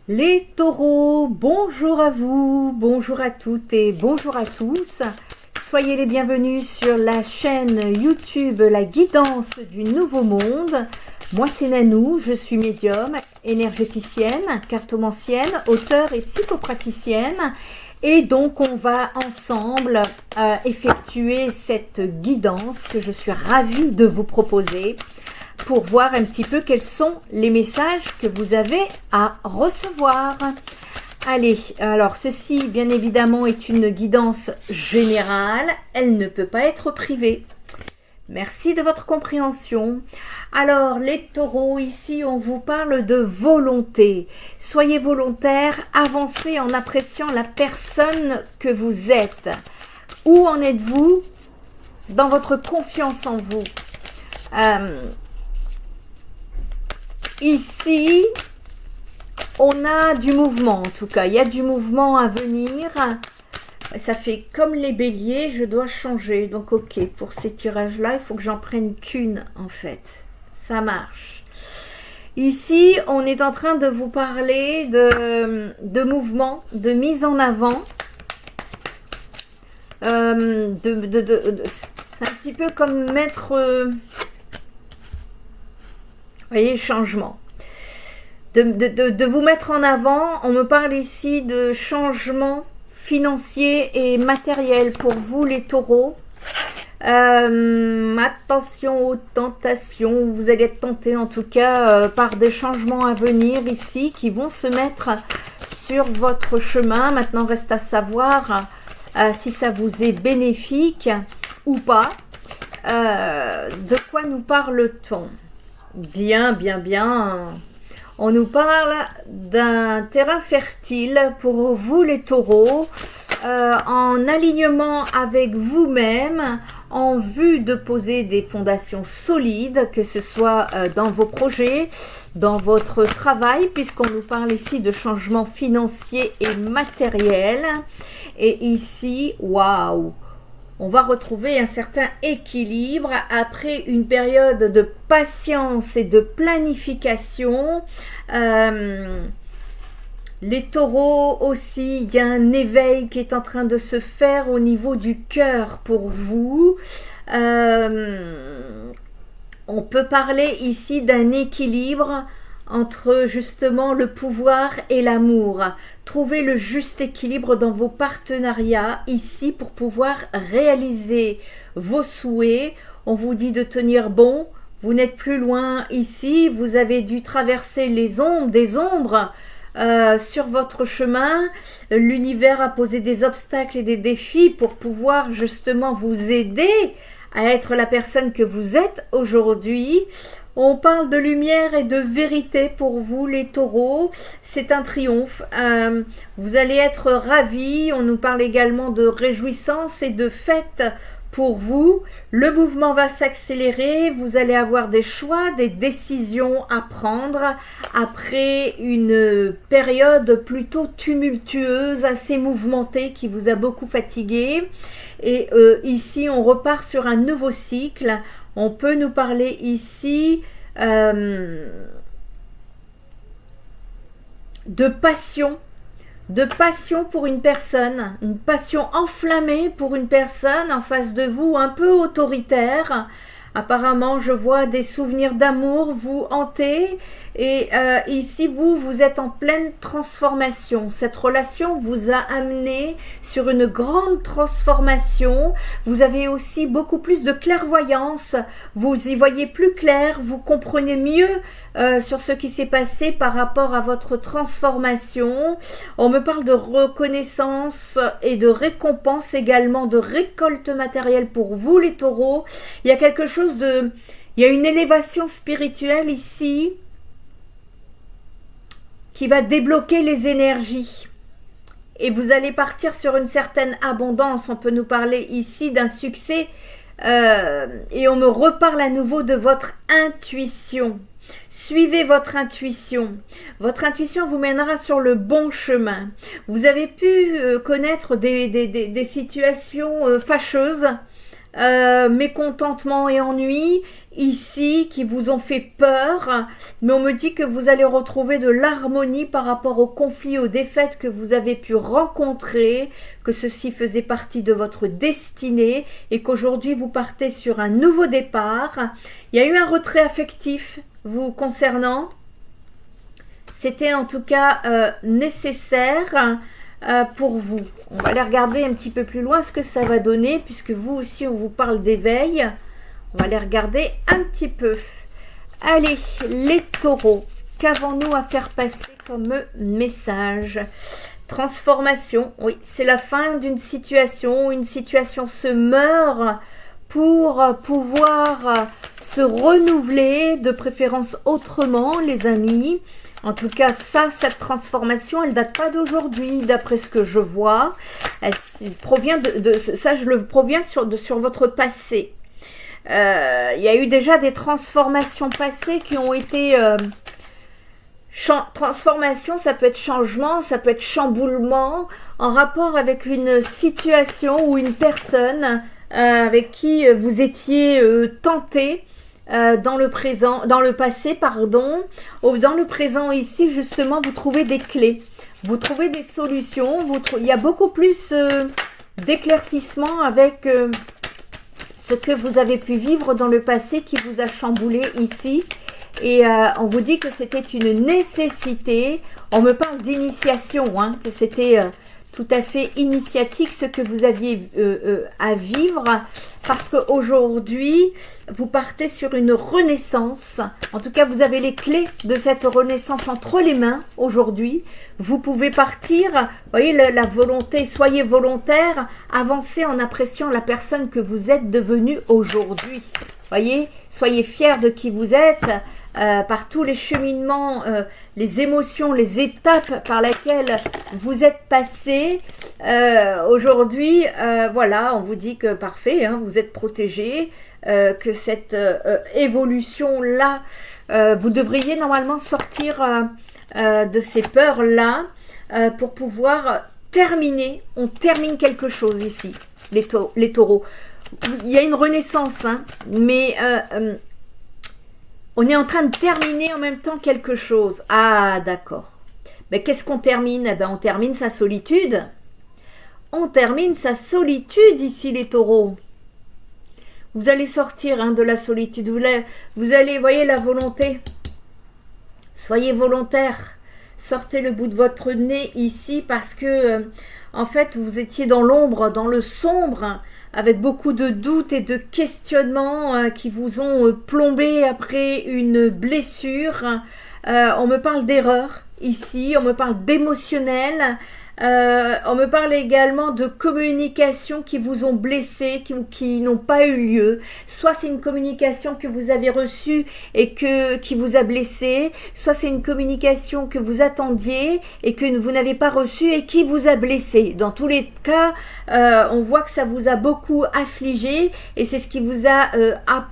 Les taureaux, bonjour à vous, bonjour à toutes et bonjour à tous. Soyez les bienvenus sur la chaîne YouTube La Guidance du Nouveau Monde. Moi c'est Nanou, je suis médium, énergéticienne, cartomancienne, auteure et psychopraticienne. Et donc on va ensemble effectuer cette guidance que je suis ravie de vous proposer pour voir un petit peu quels sont les messages que vous avez à recevoir. Allez, alors ceci bien évidemment est une guidance générale, elle ne peut pas être privée. Merci de votre compréhension. Alors les taureaux, ici on vous parle de volonté. Soyez volontaires, avancez en appréciant la personne que vous êtes. Où en êtes-vous dans votre confiance en vous? Ici, on a du mouvement, en tout cas, il y a du mouvement à venir. Ça fait comme les béliers, je dois changer. Donc, ok, pour ces tirages-là, il faut que j'en prenne qu'une, en fait. Ça marche. Ici, on est en train de vous parler de mouvement, de mise en avant. C'est un petit peu comme mettre... voyez, changement. De vous mettre en avant, on me parle ici de changement financier et matériel pour vous les taureaux. Attention aux tentations, vous allez être tentés en tout cas par des changements à venir ici qui vont se mettre sur votre chemin. Maintenant reste à savoir si ça vous est bénéfique ou pas. De quoi nous parle-t-on? Bien. On nous parle d'un terrain fertile pour vous les taureaux, en alignement avec vous-même, en vue de poser des fondations solides, que ce soit dans vos projets, dans votre travail, puisqu'on nous parle ici de changements financiers et matériels. Et ici, waouh! On va retrouver un certain équilibre après une période de patience et de planification. Les taureaux aussi, il y a un éveil qui est en train de se faire au niveau du cœur pour vous. On peut parler ici d'un équilibre entre justement le pouvoir et l'amour. Trouvez le juste équilibre dans vos partenariats ici pour pouvoir réaliser vos souhaits. On vous dit de tenir bon, vous n'êtes plus loin ici, vous avez dû traverser les ombres, des ombres sur votre chemin. L'univers a posé des obstacles et des défis pour pouvoir justement vous aider à être la personne que vous êtes aujourd'hui. On parle de lumière et de vérité pour vous les taureaux, c'est un triomphe, vous allez être ravis. On nous parle également de réjouissance et de fête pour vous. Le mouvement va s'accélérer, vous allez avoir des choix, des décisions à prendre après une période plutôt tumultueuse, assez mouvementée qui vous a beaucoup fatigué. Et ici on repart sur un nouveau cycle. On peut nous parler ici de passion pour une personne, une passion enflammée pour une personne en face de vous, un peu autoritaire. Apparemment, je vois des souvenirs d'amour vous hanter et ici, vous êtes en pleine transformation. Cette relation vous a amené sur une grande transformation. Vous avez aussi beaucoup plus de clairvoyance. Vous y voyez plus clair, vous comprenez mieux sur ce qui s'est passé par rapport à votre transformation. On me parle de reconnaissance et de récompense également, de récolte matérielle pour vous les taureaux. Il y a quelque chose de... Il y a une élévation spirituelle ici qui va débloquer les énergies. Et vous allez partir sur une certaine abondance. On peut nous parler ici d'un succès. Et on me reparle à nouveau de votre intuition. Suivez votre intuition. Votre intuition vous mènera sur le bon chemin. Vous avez pu connaître des situations fâcheuses mécontentement et ennui ici qui vous ont fait peur, mais on me dit que vous allez retrouver de l'harmonie par rapport aux conflits, aux défaites que vous avez pu rencontrer, que ceci faisait partie de votre destinée et qu'aujourd'hui vous partez sur un nouveau départ. Il y a eu un retrait affectif vous concernant. C'était en tout cas nécessaire pour vous. On va aller regarder un petit peu plus loin ce que ça va donner, puisque vous aussi on vous parle d'éveil. On va aller regarder un petit peu. Allez, les taureaux, qu'avons-nous à faire passer comme message? Transformation, oui, c'est la fin d'une situation, une situation se meurt pour pouvoir se renouveler, de préférence autrement, les amis. En tout cas, cette transformation, elle ne date pas d'aujourd'hui, d'après ce que je vois. Elle provient ça, je le provient sur votre passé. Il y a eu déjà des transformations passées qui ont été... transformation, ça peut être changement, ça peut être chamboulement, en rapport avec une situation ou une personne avec qui vous étiez tenté dans le passé, pardon. Dans le présent ici, justement, vous trouvez des clés, vous trouvez des solutions, il y a beaucoup plus d'éclaircissement avec ce que vous avez pu vivre dans le passé qui vous a chamboulé ici. Et on vous dit que c'était une nécessité. On me parle d'initiation, hein, que c'était tout à fait initiatique ce que vous aviez à vivre. Parce qu'aujourd'hui, vous partez sur une renaissance. En tout cas, vous avez les clés de cette renaissance entre les mains aujourd'hui. Vous pouvez partir, vous voyez la volonté, soyez volontaire, avancez en appréciant la personne que vous êtes devenue aujourd'hui. Voyez, soyez fiers de qui vous êtes. Par tous les cheminements, les émotions, les étapes par lesquelles vous êtes passé. Aujourd'hui, voilà, on vous dit que parfait, hein, vous êtes protégé, que cette évolution-là, vous devriez normalement sortir de ces peurs-là pour pouvoir terminer. On termine quelque chose ici, les taureaux. Il y a une renaissance, hein, mais... on est en train de terminer en même temps quelque chose. Ah, d'accord. Mais qu'est-ce qu'on termine? Eh bien, on termine sa solitude. On termine sa solitude ici, les taureaux. Vous allez sortir hein, de la solitude. Vous allez, voyez la volonté. Soyez volontaire. Sortez le bout de votre nez ici parce que, en fait, vous étiez dans l'ombre, dans le sombre, avec beaucoup de doutes et de questionnements qui vous ont plombé après une blessure. On me parle d'erreur ici, on me parle d'émotionnel, on me parle également de communication qui vous ont blessé, qui n'ont pas eu lieu. Soit c'est une communication que vous avez reçue et qui vous a blessé, soit c'est une communication que vous attendiez et que vous n'avez pas reçue et qui vous a blessé. Dans tous les cas, on voit que ça vous a beaucoup affligé et c'est ce qui vous a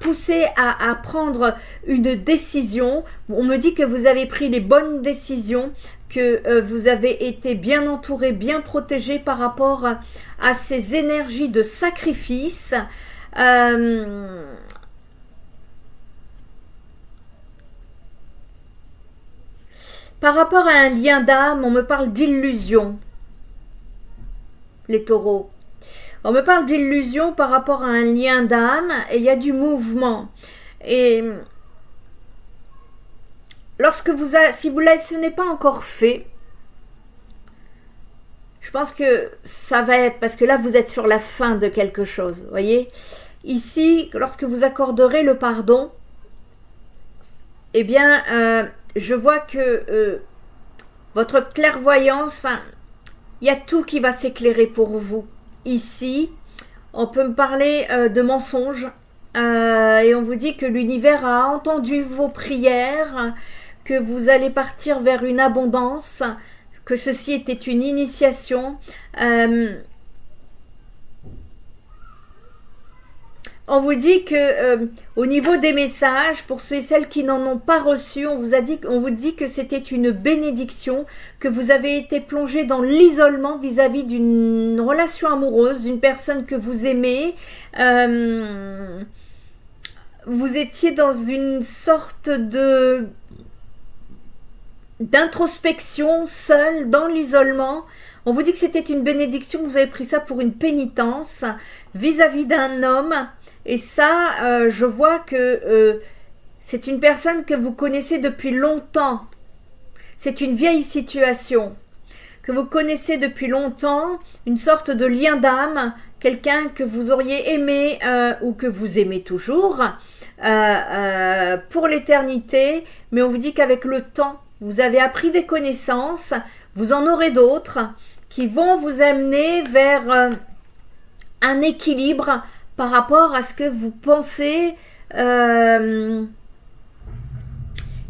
poussé à prendre une décision. On me dit que vous avez pris les bonnes décisions, que vous avez été bien entouré, bien protégé par rapport à ces énergies de sacrifice. Par rapport à un lien d'âme, on me parle d'illusion, les taureaux. On me parle d'illusion par rapport à un lien d'âme et il y a du mouvement. Et si ce n'est pas encore fait, je pense que ça va être, parce que là vous êtes sur la fin de quelque chose, voyez. Ici, lorsque vous accorderez le pardon, eh bien, je vois que votre clairvoyance, il y a tout qui va s'éclairer pour vous. Ici, on peut me parler de mensonges, et on vous dit que l'univers a entendu vos prières, que vous allez partir vers une abondance, que ceci était une initiation. on vous dit que au niveau des messages, pour ceux et celles qui n'en ont pas reçu, on vous dit que c'était une bénédiction, que vous avez été plongé dans l'isolement vis-à-vis d'une relation amoureuse, d'une personne que vous aimez. Vous étiez dans une sorte d'introspection, seul, dans l'isolement. On vous dit que c'était une bénédiction, que vous avez pris ça pour une pénitence vis-à-vis d'un homme. Et ça, je vois que c'est une personne que vous connaissez depuis longtemps. C'est une vieille situation que vous connaissez depuis longtemps, une sorte de lien d'âme, quelqu'un que vous auriez aimé ou que vous aimez toujours pour l'éternité. Mais on vous dit qu'avec le temps, vous avez appris des connaissances, vous en aurez d'autres qui vont vous amener vers un équilibre par rapport à ce que vous pensez. Il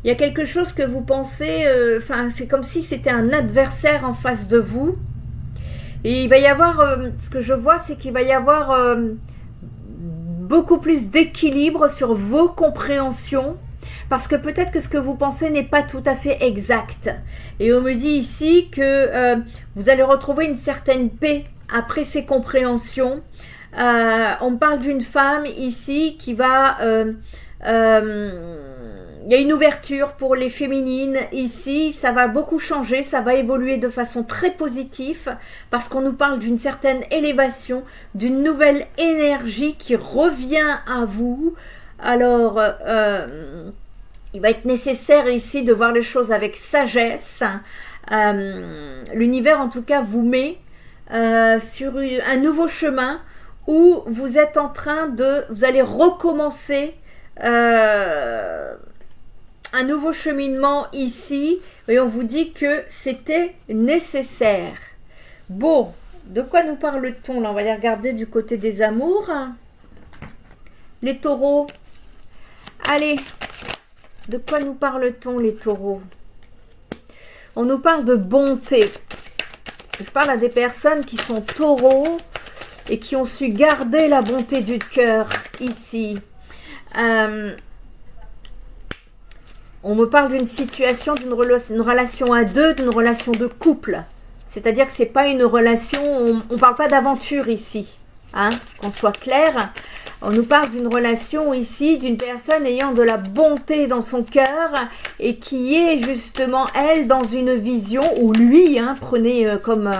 y a quelque chose que vous pensez, c'est comme si c'était un adversaire en face de vous. Et il va y avoir, ce que je vois, c'est qu'il va y avoir beaucoup plus d'équilibre sur vos compréhensions. Parce que peut-être que ce que vous pensez n'est pas tout à fait exact. Et on me dit ici que vous allez retrouver une certaine paix après ces compréhensions. On me parle d'une femme ici qui va... il y a une ouverture pour les féminines ici, ça va beaucoup changer, ça va évoluer de façon très positive parce qu'on nous parle d'une certaine élévation, d'une nouvelle énergie qui revient à vous. Alors, il va être nécessaire ici de voir les choses avec sagesse. L'univers en tout cas vous met sur un nouveau chemin où vous êtes en train de... Vous allez recommencer un nouveau cheminement ici. Et on vous dit que c'était nécessaire. Bon, de quoi nous parle-t-on là? On va aller regarder du côté des amours. Les taureaux. Allez, de quoi nous parle-t-on les taureaux? On nous parle de bonté. Je parle à des personnes qui sont taureaux et qui ont su garder la bonté du cœur ici. On me parle d'une situation, d'une relation à deux, d'une relation de couple. C'est-à-dire que ce n'est pas une relation, on ne parle pas d'aventure ici, hein, qu'on soit clair. On nous parle d'une relation ici, d'une personne ayant de la bonté dans son cœur et qui est justement, elle, dans une vision, ou lui, hein, prenez comme,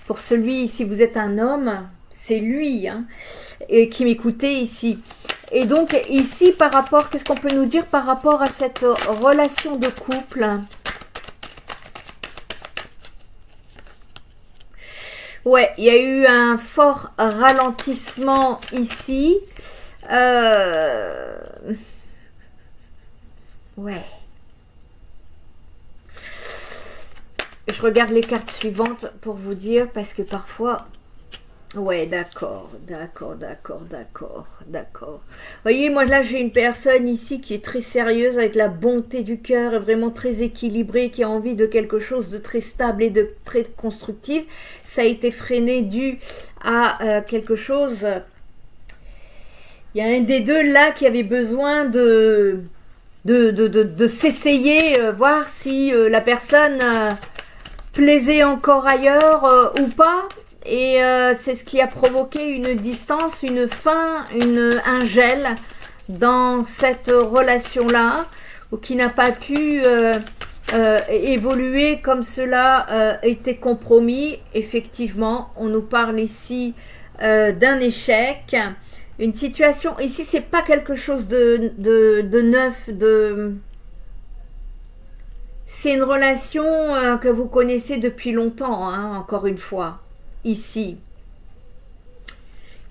pour celui, si vous êtes un homme, c'est lui, hein, et qui m'écoutait ici. Et donc ici, par rapport, qu'est-ce qu'on peut nous dire par rapport à cette relation de couple? Ouais, il y a eu un fort ralentissement ici. Ouais. Je regarde les cartes suivantes pour vous dire, parce que parfois... Ouais, d'accord. Voyez, moi là, j'ai une personne ici qui est très sérieuse, avec la bonté du cœur, vraiment très équilibrée, qui a envie de quelque chose de très stable et de très constructif. Ça a été freiné dû à quelque chose... Il y a un des deux là qui avait besoin de s'essayer, voir si la personne plaisait encore ailleurs ou pas. Et c'est ce qui a provoqué une distance, une fin, un gel dans cette relation-là, ou qui n'a pas pu évoluer comme cela était compromis. Effectivement, on nous parle ici d'un échec, une situation. Ici, c'est pas quelque chose de neuf, c'est une relation que vous connaissez depuis longtemps, hein, encore une fois. Ici,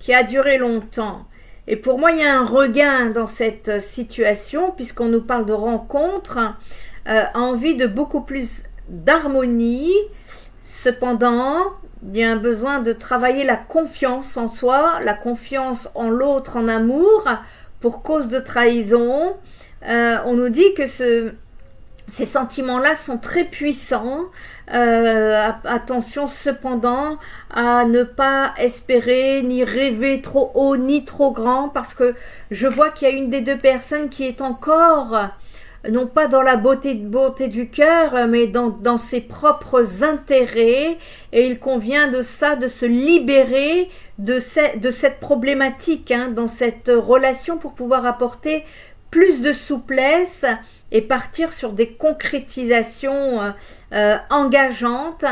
qui a duré longtemps. Et pour moi, il y a un regain dans cette situation, puisqu'on nous parle de rencontre, envie de beaucoup plus d'harmonie. Cependant, il y a un besoin de travailler la confiance en soi, la confiance en l'autre, en amour, pour cause de trahison. On nous dit que Ces sentiments-là sont très puissants. Attention cependant à ne pas espérer ni rêver trop haut ni trop grand, parce que je vois qu'il y a une des deux personnes qui est encore, non pas dans la beauté du cœur, mais dans ses propres intérêts, et il convient de ça, de se libérer de cette problématique, hein, dans cette relation, pour pouvoir apporter plus de souplesse et partir sur des concrétisations engageantes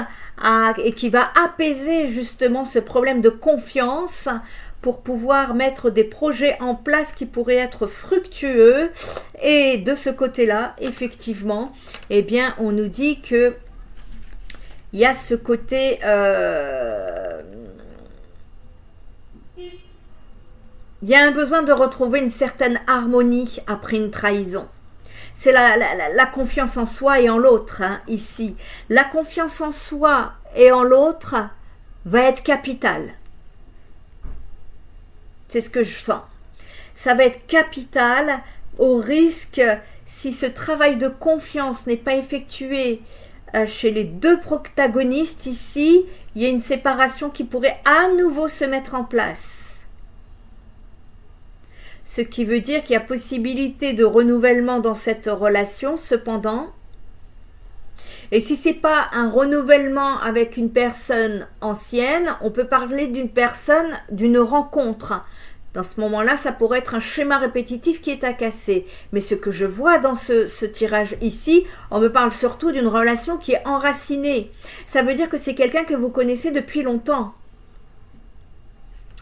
et qui va apaiser justement ce problème de confiance, pour pouvoir mettre des projets en place qui pourraient être fructueux. Et de ce côté-là, effectivement, eh bien, on nous dit que il y a ce côté il y a un besoin de retrouver une certaine harmonie après une trahison. C'est la confiance en soi et en l'autre, hein, ici. La confiance en soi et en l'autre va être capitale. C'est ce que je sens. Ça va être capital, au risque, si ce travail de confiance n'est pas effectué chez les deux protagonistes ici, il y a une séparation qui pourrait à nouveau se mettre en place. Ce qui veut dire qu'il y a possibilité de renouvellement dans cette relation, cependant. Et si ce n'est pas un renouvellement avec une personne ancienne, on peut parler d'une personne, d'une rencontre. Dans ce moment-là, ça pourrait être un schéma répétitif qui est à casser. Mais ce que je vois dans ce tirage ici, on me parle surtout d'une relation qui est enracinée. Ça veut dire que c'est quelqu'un que vous connaissez depuis longtemps.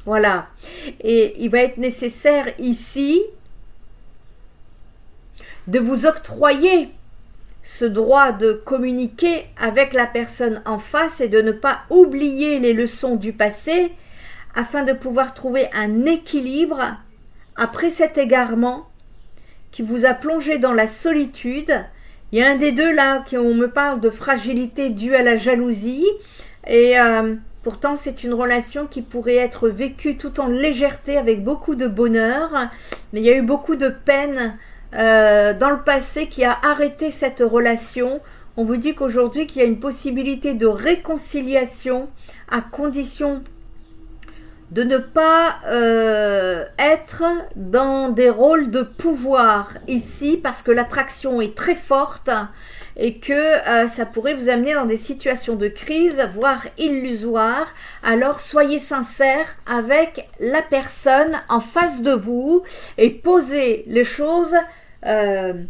Voilà. Et il va être nécessaire ici de vous octroyer ce droit de communiquer avec la personne en face et de ne pas oublier les leçons du passé, afin de pouvoir trouver un équilibre après cet égarement qui vous a plongé dans la solitude. Il y a un des deux là, on me parle de fragilité due à la jalousie, et pourtant c'est une relation qui pourrait être vécue tout en légèreté, avec beaucoup de bonheur, mais il y a eu beaucoup de peine dans le passé qui a arrêté cette relation. On vous dit qu'aujourd'hui qu'il y a une possibilité de réconciliation, à condition de ne pas être dans des rôles de pouvoir ici, parce que l'attraction est très forte et que ça pourrait vous amener dans des situations de crise, voire illusoires. Alors soyez sincères avec la personne en face de vous et posez les choses telles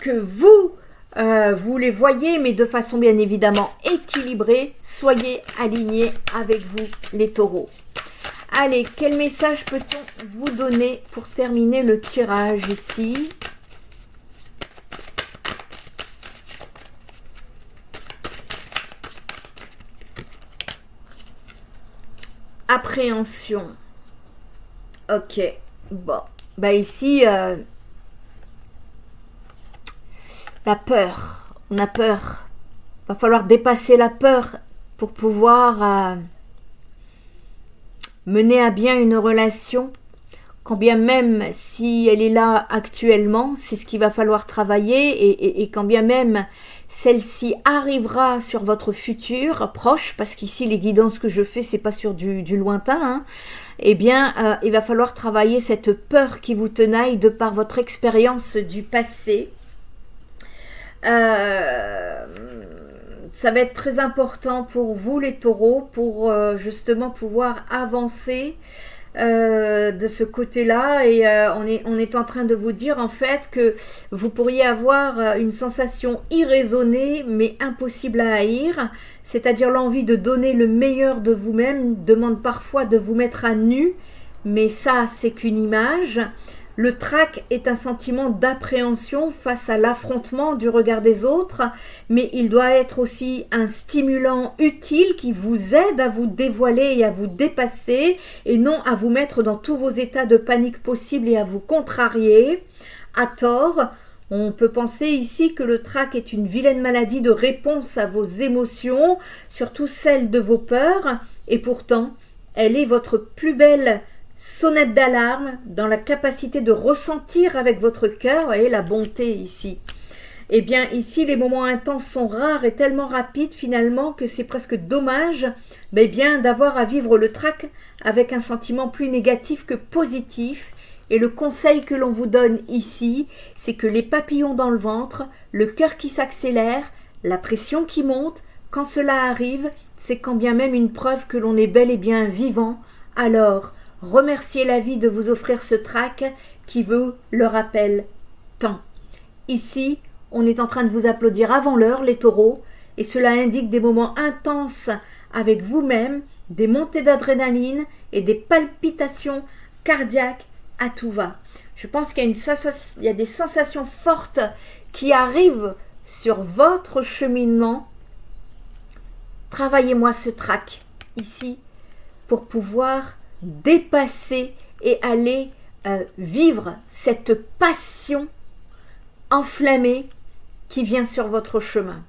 que vous les voyez, mais de façon bien évidemment équilibrée. Soyez alignés avec vous, les taureaux. Allez, quel message peut-on vous donner pour terminer le tirage ici? Appréhension. Ok, bon, bah ici la peur, on a peur. Va falloir dépasser la peur pour pouvoir mener à bien une relation, quand bien même si elle est là actuellement, c'est ce qu'il va falloir travailler, et quand bien même celle-ci arrivera sur votre futur proche, parce qu'ici les guidances que je fais, c'est pas sur du lointain, hein, eh bien il va falloir travailler cette peur qui vous tenaille de par votre expérience du passé. Ça va être très important pour vous les taureaux, pour justement pouvoir avancer de ce côté-là, et on est en train de vous dire en fait que vous pourriez avoir une sensation irraisonnée mais impossible à haïr, c'est-à-dire l'envie de donner le meilleur de vous-même demande parfois de vous mettre à nu, mais ça c'est qu'une image. Le trac est un sentiment d'appréhension face à l'affrontement du regard des autres, mais il doit être aussi un stimulant utile qui vous aide à vous dévoiler et à vous dépasser, et non à vous mettre dans tous vos états de panique possibles et à vous contrarier. À tort, on peut penser ici que le trac est une vilaine maladie de réponse à vos émotions, surtout celles de vos peurs, et pourtant, elle est votre plus belle sonnette d'alarme dans la capacité de ressentir avec votre cœur, et la bonté ici. Eh bien, ici, les moments intenses sont rares et tellement rapides finalement que c'est presque dommage d'avoir à vivre le trac avec un sentiment plus négatif que positif. Et le conseil que l'on vous donne ici, c'est que les papillons dans le ventre, le cœur qui s'accélère, la pression qui monte, quand cela arrive, c'est quand bien même une preuve que l'on est bel et bien vivant. Alors, remerciez la vie de vous offrir ce trac qui vous le rappelle tant. Ici, on est en train de vous applaudir avant l'heure, les taureaux, et cela indique des moments intenses avec vous-même, des montées d'adrénaline et des palpitations cardiaques à tout va. Je pense qu'il y a des sensations fortes qui arrivent sur votre cheminement. Travaillez-moi ce trac ici pour pouvoir dépasser et aller vivre cette passion enflammée qui vient sur votre chemin.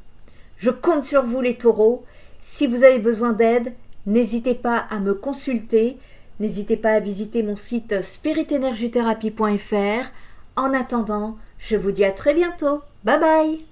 Je compte sur vous les taureaux. Si vous avez besoin d'aide, n'hésitez pas à me consulter. N'hésitez pas à visiter mon site spiritenergithérapie.fr. En attendant, je vous dis à très bientôt. Bye bye.